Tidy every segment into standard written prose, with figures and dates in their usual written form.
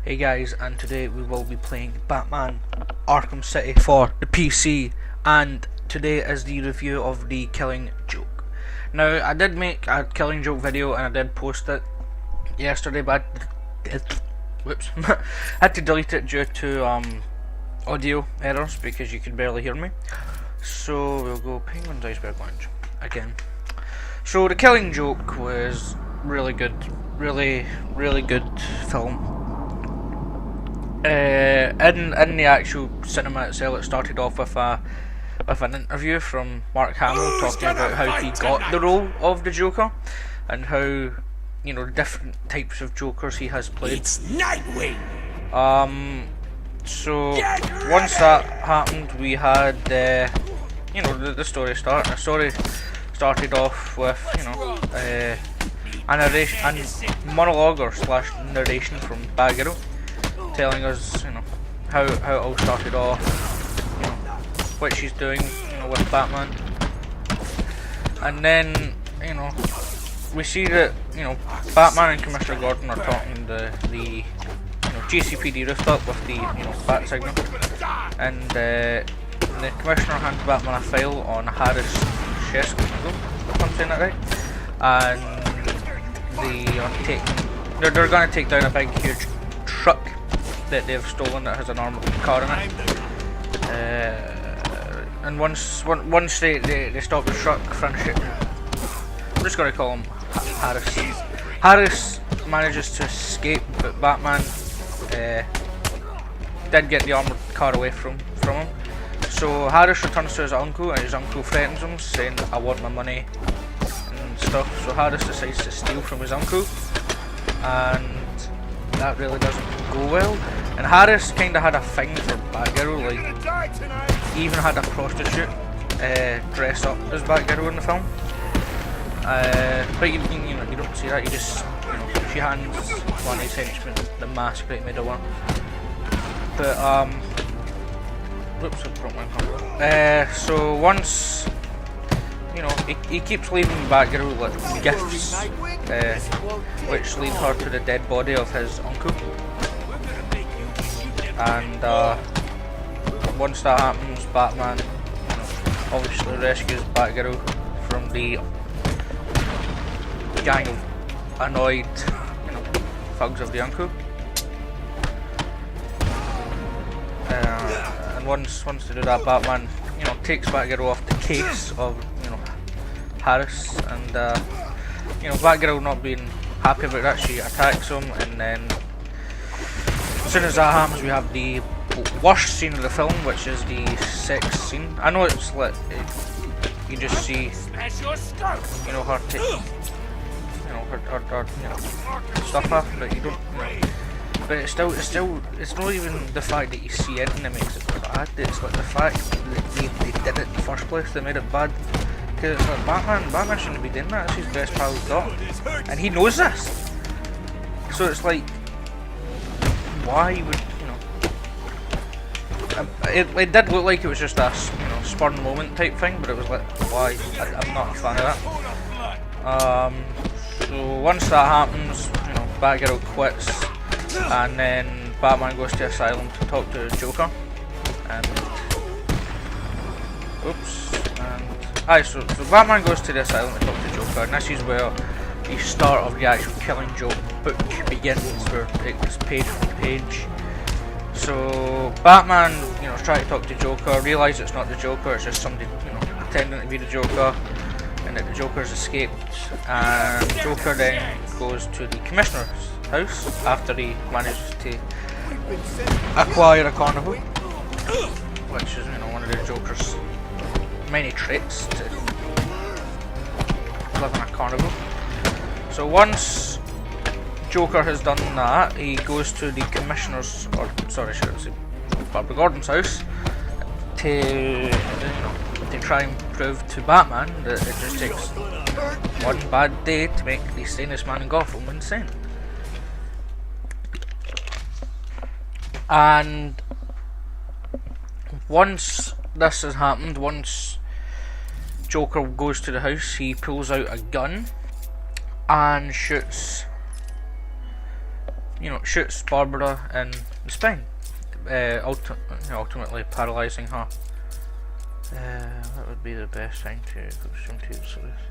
Hey guys, and today we will be playing Batman Arkham City for the PC, and today is the review of the Killing Joke. Now, I did make a Killing Joke video and I did post it yesterday, but I had to delete it due to audio errors because you could barely hear me. So we'll go Penguin's Iceberg Lounge again. So the Killing Joke was really good, really good film. In the actual cinema itself, it started off with an interview from Mark Hamill talking about how he got the role of the Joker and how, you know, different types of Jokers he has played. It's Nightwing. So once that happened, we had you know, the story start. The story started off with, you know, a monologue or slash narration from Batgirl, telling us, you know, how it all started off, you know, what she's doing, you know, with Batman, and then, you know, we see that, you know, Batman and Commissioner Gordon are talking the you know, GCPD rooftop with the, you know, bat signal, and the Commissioner hands Batman a file on Harris Shesko, if I'm saying that right, and they're going to take down a big huge truck that they've stolen that has an armored car in it. And once they stop the truck, I'm just going to call him Harris. Harris manages to escape, but Batman did get the armored car away from him. So Harris returns to his uncle, and his uncle threatens him, saying, "I want my money," and stuff. So Harris decides to steal from his uncle, and that really doesn't go well. And Harris kind of had a thing for Batgirl, like he even had a prostitute dress up as Batgirl in the film. But you know, you don't see that. You just, you know, she hands one of his henchmen the mask that he made her wear. But whoops, I broke my camera. So once, you know, he keeps leaving Batgirl like gifts, which lead her to the dead body of his uncle. And once that happens, Batman, you know, obviously rescues Batgirl from the gang of annoyed, you know, thugs of the uncle. And once they do that, Batman, you know, takes Batgirl off the case of, you know, Harris, and you know, Batgirl not being happy about that, she attacks him, and then as soon as that happens, we have the worst scene of the film, which is the sex scene. I know it's like you just see, you know, her take, you know, her you know, stuff off, but you don't, you know, but it's not even the fact that you see anything that makes it bad. It's like the fact that they did it in the first place. They made it bad. Because it's like Batman shouldn't be doing that. That's his best pal's daughter, and he knows this. So it's like, why would, you know? It did look like it was just a, you know, spur moment type thing, but it was like, why? I'm not a fan of that. So once that happens, you know, Batgirl quits, and then Batman goes to Asylum to talk to the Joker, and so Batman goes to the Asylum to talk to Joker, and this is where the start of the actual Killing Joke book begins, where it's page for page. So Batman, you know, is trying to talk to Joker, realises it's not the Joker, it's just somebody, you know, pretending to be the Joker, and that the Joker's escaped. And Joker then goes to the Commissioner's house after he manages to acquire a carnival, which is, you know, one of the Joker's many traits, to live in a carnival. So once Joker has done that, he goes to the Commissioner's, or sorry, should I say, Barbara Gordon's house to, you know, to try and prove to Batman that it just takes one bad day to make the sanest man in Gotham insane. And once this has happened, once Joker goes to the house, he pulls out a gun and shoots shoots Barbara in the spine, ultimately paralysing her. That would be the best thing to assume to use this.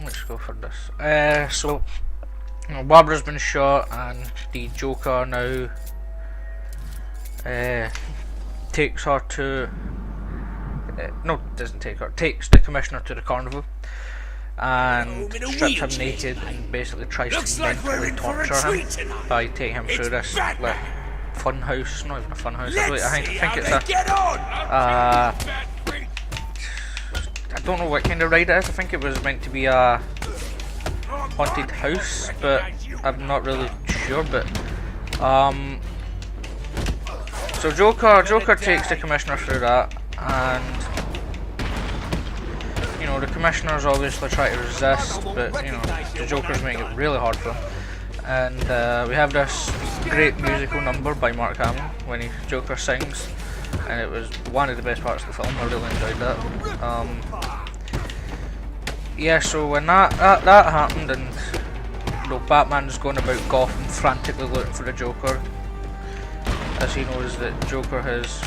Let's go for this. So, Barbara's been shot, and the Joker now takes her to. No, doesn't take her. Takes the Commissioner to the carnival and strips him naked and basically tries to mentally torture him by taking him through this fun house. Not even a fun house. I think it's a. I don't know what kind of ride it is. I think it was meant to be a haunted house, but I'm not really sure. But so Joker takes the Commissioner through that, and the Commissioners obviously try to resist, but the Joker's making it really hard for him. And we have this great musical number by Mark Hamill when Joker sings, and it was one of the best parts of the film. I really enjoyed that. Yeah, so when that happened, and Batman's going about Gotham frantically looking for the Joker, as he knows that Joker has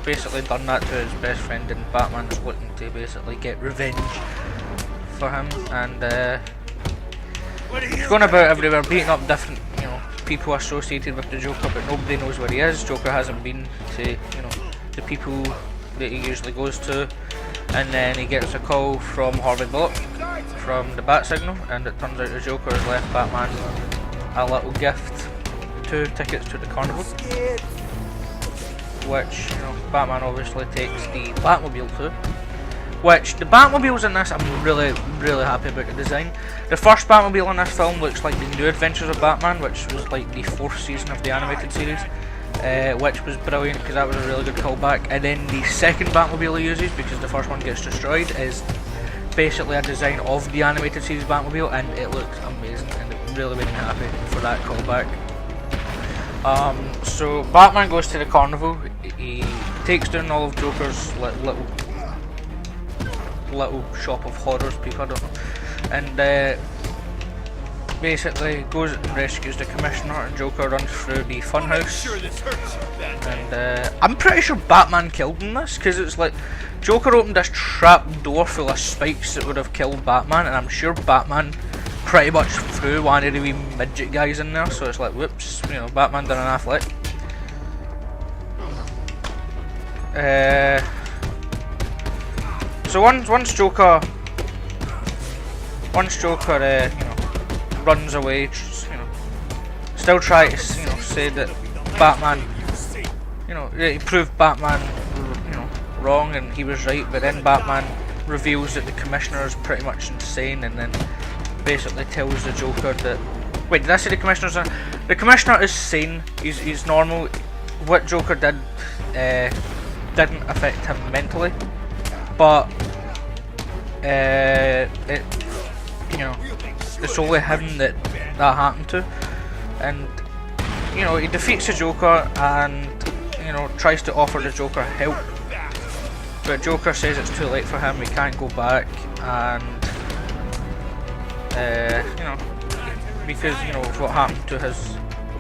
basically done that to his best friend, and Batman's looking to basically get revenge for him, and he's going about everywhere beating up different people associated with the Joker, but nobody knows where he is. Joker hasn't been to the people that he usually goes to, and then he gets a call from Harvey Bullock from the Bat Signal, and it turns out the Joker has left Batman a little gift, 2 tickets to the carnival, which Batman obviously takes the Batmobile to. Which the Batmobiles in this, I'm really happy about the design. The first Batmobile in this film looks like the New Adventures of Batman, which was like the 4th season of the animated series, which was brilliant because that was a really good callback. And then the second Batmobile he uses, because the first one gets destroyed, is basically a design of the animated series Batmobile, and it looks amazing, and it really made me happy for that callback. So Batman goes to the carnival. He takes down all of Joker's little shop of horrors, people, I don't know, and basically goes and rescues the Commissioner, and Joker runs through the funhouse. And I'm pretty sure Batman killed in this, because it's like Joker opened this trap door full of spikes that would have killed Batman, and I'm sure Batman pretty much threw one of the wee midget guys in there, so it's like, whoops, Batman done an Affleck. So once Joker runs away, still try to say that Batman, he proved Batman wrong and he was right, but then Batman reveals that the Commissioner is pretty much insane, and then basically tells the Joker that, wait, did I say the Commissioner's the Commissioner is sane, he's normal. What Joker did didn't affect him mentally, but it's only him that happened to, and he defeats the Joker and tries to offer the Joker help, but Joker says it's too late for him, he can't go back, and because of what happened to his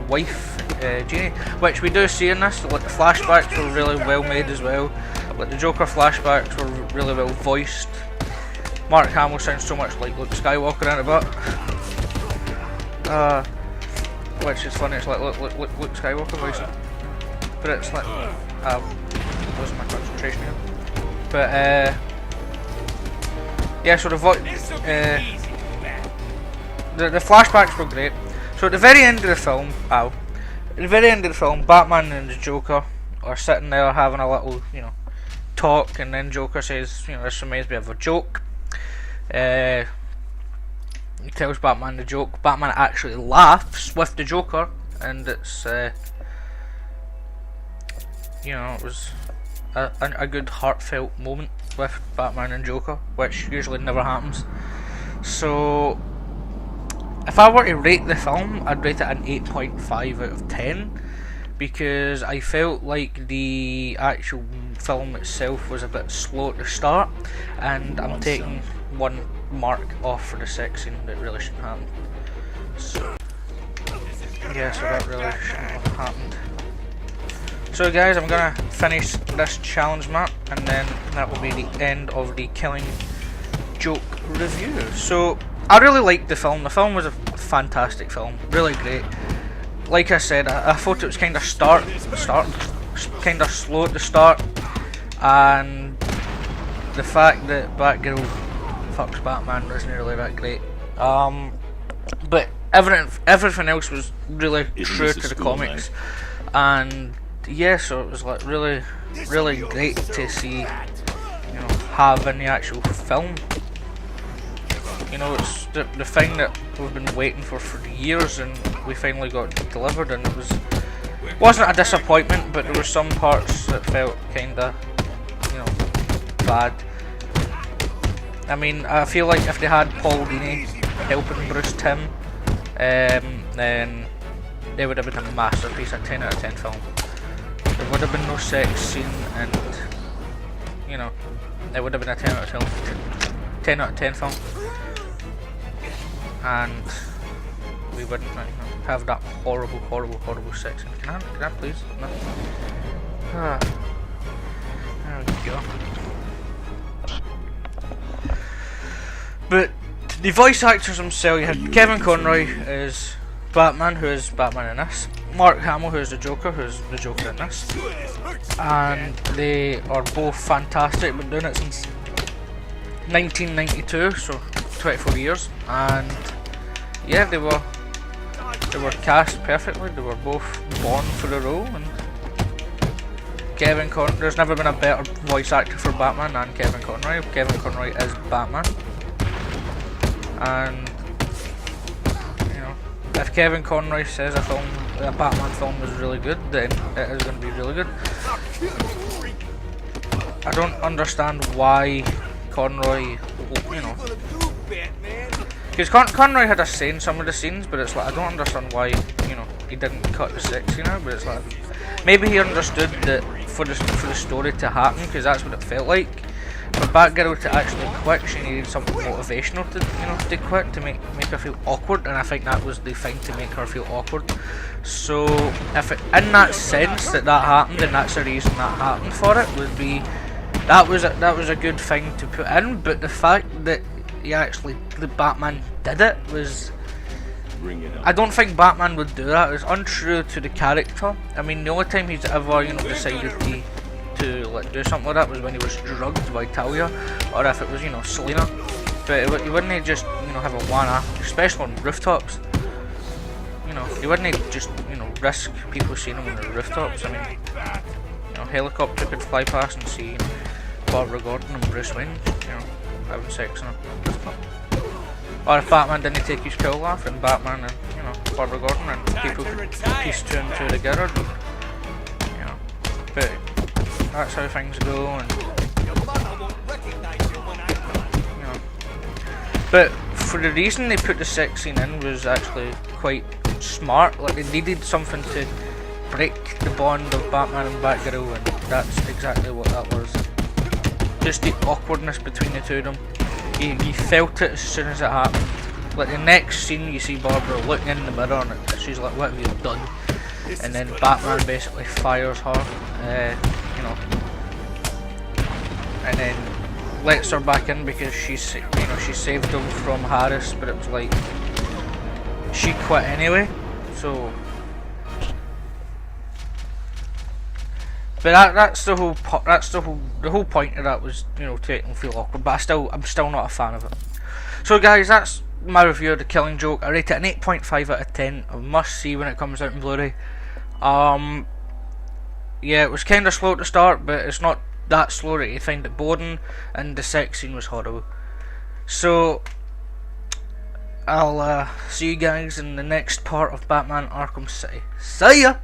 wife, Jeannie, which we do see in this. Like, the flashbacks were really well made as well. Like, the Joker flashbacks were really well voiced. Mark Hamill sounds so much like Luke Skywalker in it, but which is funny. It's like Luke Skywalker voicing, but it's like losing my concentration here. But yeah, so the flashbacks were great. So at the very end of the film, Batman and the Joker are sitting there having a little, talk, and then Joker says, this reminds me of a joke. He tells Batman the joke. Batman actually laughs with the Joker, and it's, it was a good heartfelt moment with Batman and Joker, which usually never happens. So if I were to rate the film, I'd rate it an 8.5 out of 10, because I felt like the actual film itself was a bit slow to start, and I'm taking one mark off for the sex scene that really shouldn't happen. So, yeah, so that really shouldn't have happened. So guys, I'm gonna finish this challenge map, and then that will be the end of the Killing Joke review. So I really liked the film. The film was a fantastic film, really great. Like I said, I thought it was kind of kind of slow at the start, and the fact that Batgirl fucks Batman wasn't really that great. But everything else was really true to the comics, and yeah, so it was like really great to see, you know, have in the actual film. You know, it's the thing that we've been waiting for years, and we finally got delivered, and wasn't a disappointment, but there were some parts that felt kinda, you know, bad. I mean, I feel like if they had Paul Dini helping Bruce Timm, then they would have been a masterpiece, a 10 out of 10 film. There would have been no sex scene, and you know, it would have been a 10 out of 10 film, and we wouldn't, you know, have that horrible sex scene. Can I please? No. There we go. But the voice actors themselves, you had Kevin Conroy as Batman, who is Batman in this, Mark Hamill, who is the Joker, who is the Joker in this, and they are both fantastic. Been doing it since 1992, so 24 years, and yeah, they were cast perfectly. They were both born for the role, and there's never been a better voice actor for Batman than Kevin Conroy. Kevin Conroy is Batman, and if Kevin Conroy says a Batman film is really good, then it is going to be really good. I don't understand why Conroy, you know, because Conroy had a say in some of the scenes, but it's like I don't understand why, you know, he didn't cut the sex scene out. But it's like maybe he understood that for the story to happen, because that's what it felt like. For Batgirl to actually quit, she needed something motivational to quit, to make her feel awkward, and I think that was the thing to make her feel awkward. So if in that sense that happened, and that's the reason that happened for it, would be that was a good thing to put in. But the fact that the Batman did it was, I don't think Batman would do that. It's untrue to the character. I mean, the only time he's ever, you know, decided to like do something like that was when he was drugged by Talia, or if it was, you know, Selena. But you wouldn't just, you know, have a one-off, especially on rooftops. You know, you wouldn't just, you know, risk people seeing him on the rooftops. I mean, you know, helicopter could fly past and see Barbara Gordon and Bruce Wayne, you know, having sex on a rooftop. Or if Batman didn't take his pill off, and Batman and, you know, Barbara Gordon, and people could piece two and two together. You know, but that's how things go, and you know. But for the reason they put the sex scene in was actually quite smart. Like, they needed something to break the bond of Batman and Batgirl, and that's exactly what that was. Just the awkwardness between the two of them. You felt it as soon as it happened. Like the next scene, you see Barbara looking in the mirror, and she's like, "What have you done?" And then Batman basically fires her, you know, and then lets her back in because she saved him from Harris, but it was like she quit anyway. So, but that's the whole point of that, was, you know, to make them feel awkward. But I'm still not a fan of it. So guys, that's my review of The Killing Joke. I rate it an 8.5 out of 10. A must see when it comes out in Blu-ray. Yeah, it was kind of slow to start, but it's not that slow that you find it boring, and the sex scene was horrible. So I'll see you guys in the next part of Batman Arkham City. See ya!